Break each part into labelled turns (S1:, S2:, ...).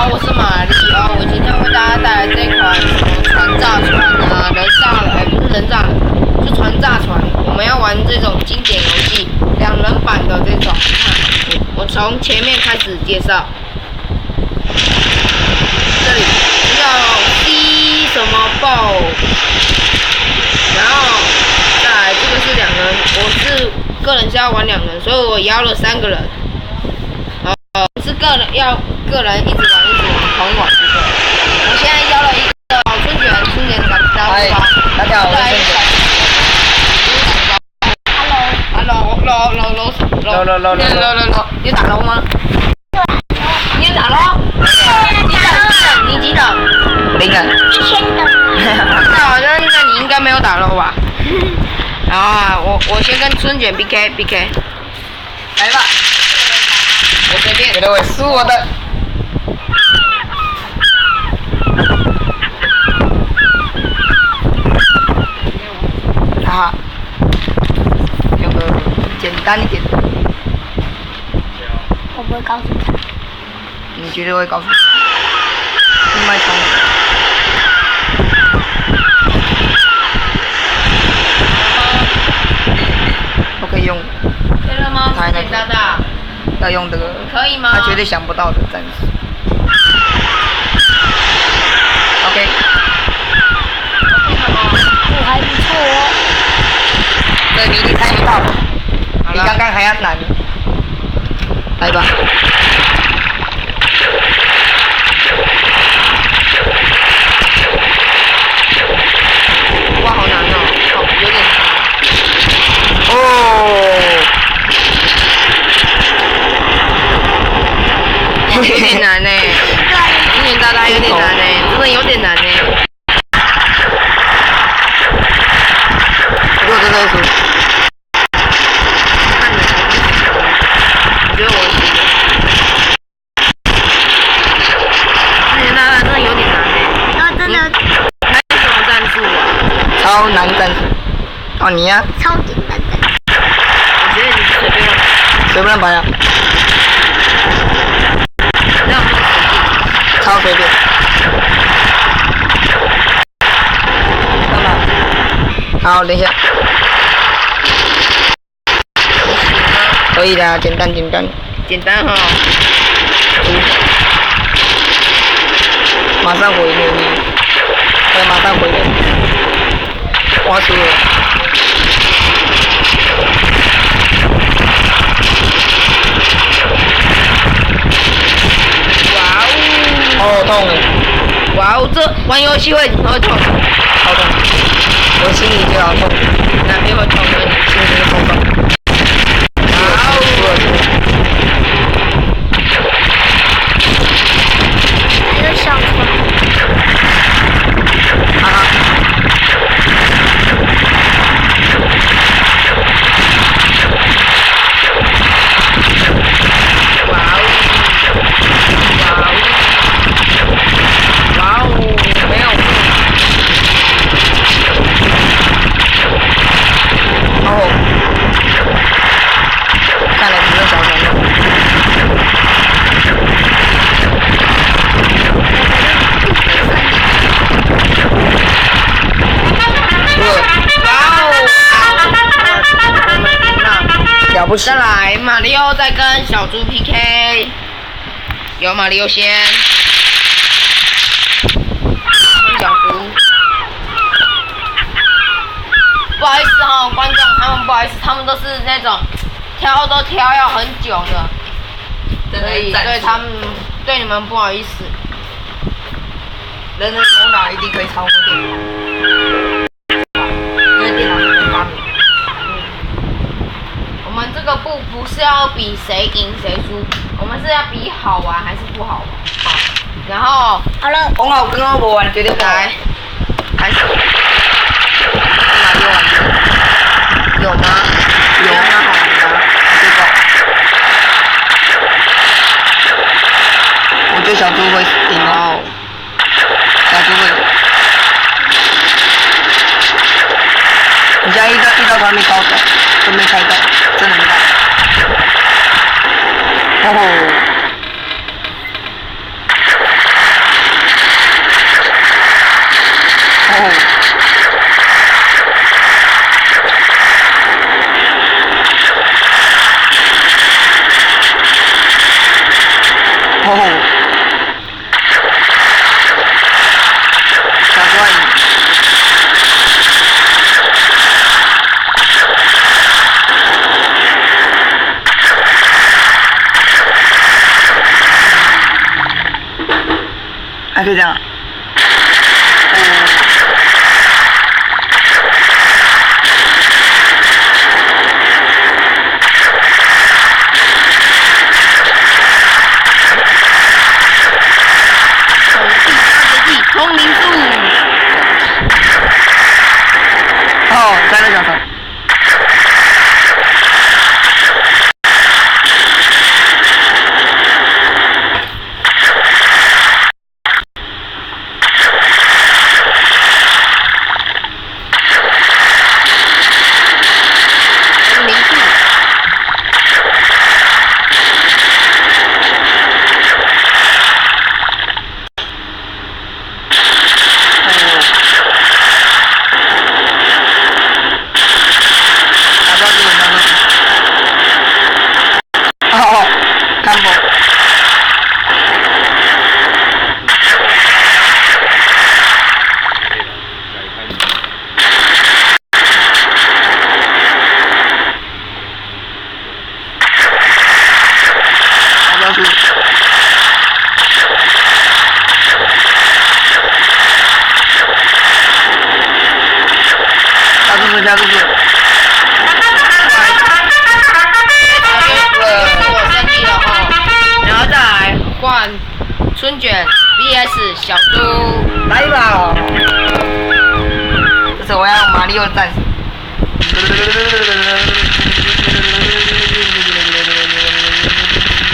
S1: 好，我是玛丽哦。我今天为大家带来这款船炸船啊，人炸了，不是人炸了，是船炸船。我们要玩这种经典游戏，2人版的这种。我从前面开始介绍。这里要滴什么爆，然后再来这个是2人，我是个人是要玩2人，所以我邀了3个人。是个人一直玩，狂玩这个。我现在邀了一个春卷打招呼吧。
S2: 大家好，我是春卷。
S1: Hello，你打楼吗？你打楼？你几等
S2: 0人。
S3: 1000等。
S1: 那你应该没有打楼吧？然后啊，我先跟春卷 PK，
S2: 来吧。
S1: 我随便。
S2: 觉得会输我的。用个简单一点的。
S3: 我不会告诉他。
S2: 你绝对会告诉他。你买汤。我可以用。
S1: 可以了吗？简单的。
S2: 要用这个。
S1: 可以吗？
S2: 他绝对想不到的战术。OK。
S3: 我还不错哦。
S2: 对，比你猜不到，比刚刚还要难。来吧。
S1: 哇，好难哦，有点难。有点难呢，有点大大有点难呢，真的有点难呢。
S2: 如果真的输，
S1: 看你我觉得我有点大大真的有点难呢。
S3: 那真的。
S1: 还有什么战术啊？
S2: 超难战术。哦，你呀？
S3: 超简单的。
S1: 我觉得你是随便乱。
S2: 随便摆呀。超随便。干嘛？好，等一下。可以的，简单。
S1: 简单哈。
S2: 马上回你，我马上回来。我输了。好痛！
S1: 哇哦，这玩游戏会痛，
S2: 好痛！我心里就好痛，
S1: 哪边会痛呢？
S2: 心里就痛痛。
S1: 哇哦！
S3: 还有小船。再来，马里奥再跟小猪 PK， 由马里奥先，小猪。不好意思哈，观众他们不好意思，他们都是那种都挑要很久的，所以对他们对你们不好意思。
S2: 人的头脑一定可以超过电脑，因为电脑是人发明。
S1: 我们这个不是要比谁赢谁输，我们是要比好玩还是不好玩。好，然后
S3: 好了。
S2: 讲好跟我无玩绝对来，
S1: 开始。
S2: 哪里玩？
S1: 有吗？
S2: 有啊，好玩的，这个。我觉得小猪会赢哦。小猪会。你现在遇到他没高手，都没猜到，真的没到。哦吼。小猪阿姨。还可以这样。
S1: 通灵术。
S2: 哦，在那讲啥？加速度。
S1: 我胜利了哈，然后再来换春卷 VS 小猪，
S2: 来吧！这次我要用马里奥战士。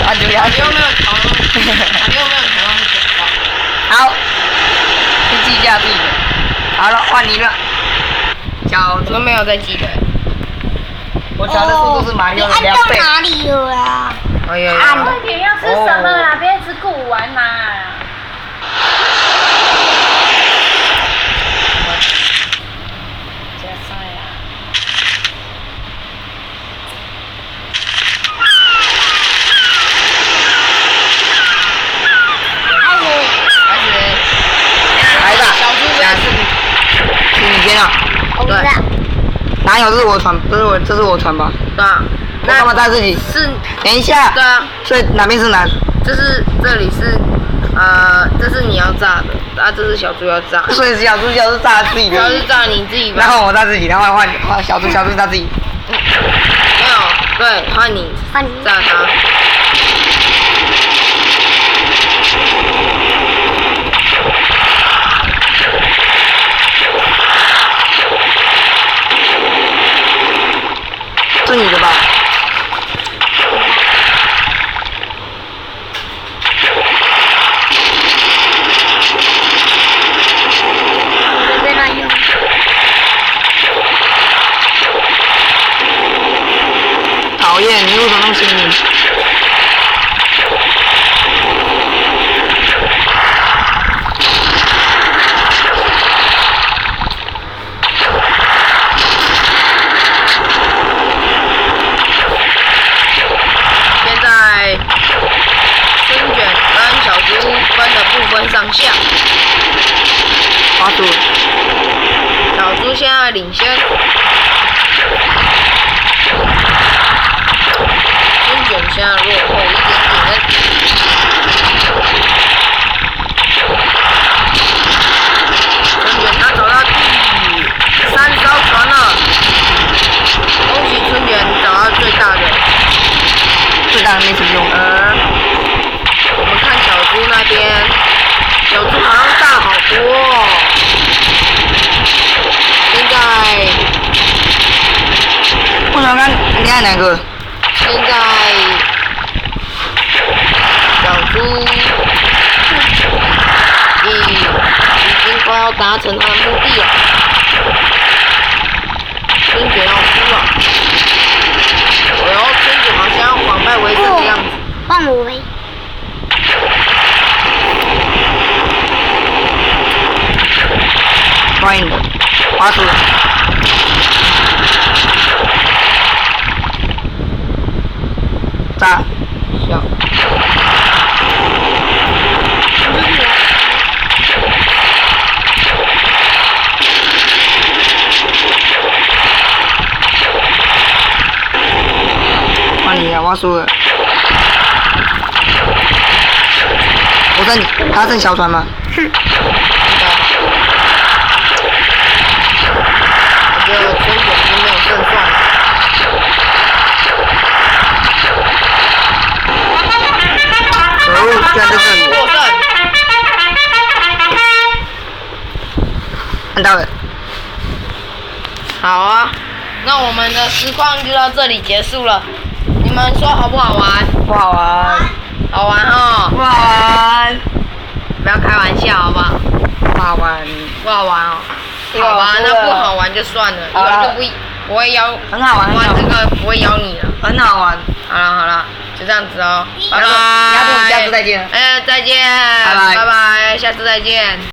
S2: 啊，就要
S1: 你有没有调？你有没有调那么久？
S2: 好，先记一下自己的。好了，换你了。小
S1: 我都没有在记得。
S2: 我调的速度是马里奥的2倍。
S4: 你按到哪里了啊？
S1: 哎呀，
S3: 快点要吃什么啦？别吃古玩嘛。加菜啊！
S2: 来吧，
S1: 小猪
S2: 下次是你先啊。
S1: 对，
S2: 哪有？这是我传，这是我传吧？
S1: 对啊。
S2: 我干嘛炸自己？
S1: 是。
S2: 等一下。
S1: 对啊。
S2: 所以哪边是哪？
S1: 这里是，这是你要炸的，啊，这是小猪要炸。
S2: 所以小猪是炸自己的。
S1: 小猪炸你自己吧。
S2: 然后我炸自己，然后换小猪炸自己。
S1: 没有，对，换你炸他。
S2: 是你的吧？讨厌，你为什么那么幸运？
S1: 现在春卷跟小猪分的不分上下，
S2: 滑鼠。
S1: 小猪现在领先。春卷现在落后一点点。春卷他找到第3艘船了，恭喜春卷找到最大的。
S2: 最大的没什么用。
S1: 我们看小猪那边，小猪好像大好多哦。现在，
S2: 为什么看你按哪个？
S1: 现在小猪已经快要达成他的目的了，春卷要输了。哎呦，春卷好像要反败为胜的样子。
S4: 换我喂。
S2: 欢迎的，滑鼠。炸。
S1: 笑。
S2: 我输了。他剩小船吗？
S1: 我觉得村长已经没有胜算了。
S2: 可恶，居然在这里！
S1: 获胜。
S2: 看到了。
S1: 好啊，那我们的实况就到这里结束了。你们说好不好玩？
S2: 不好玩。
S1: 好玩哦。
S2: 不好玩。
S1: 不要开玩笑，好不好？
S2: 不好玩。
S1: 不好玩哦。好吧，那不好玩就算了，以后就不会邀。
S2: 很好玩。
S1: 玩这个不会邀你了。
S2: 很好玩。
S1: 好了，就这样子哦。拜拜。
S2: 下次再见。
S1: 再见。
S2: 拜拜。
S1: 拜拜，下次再见。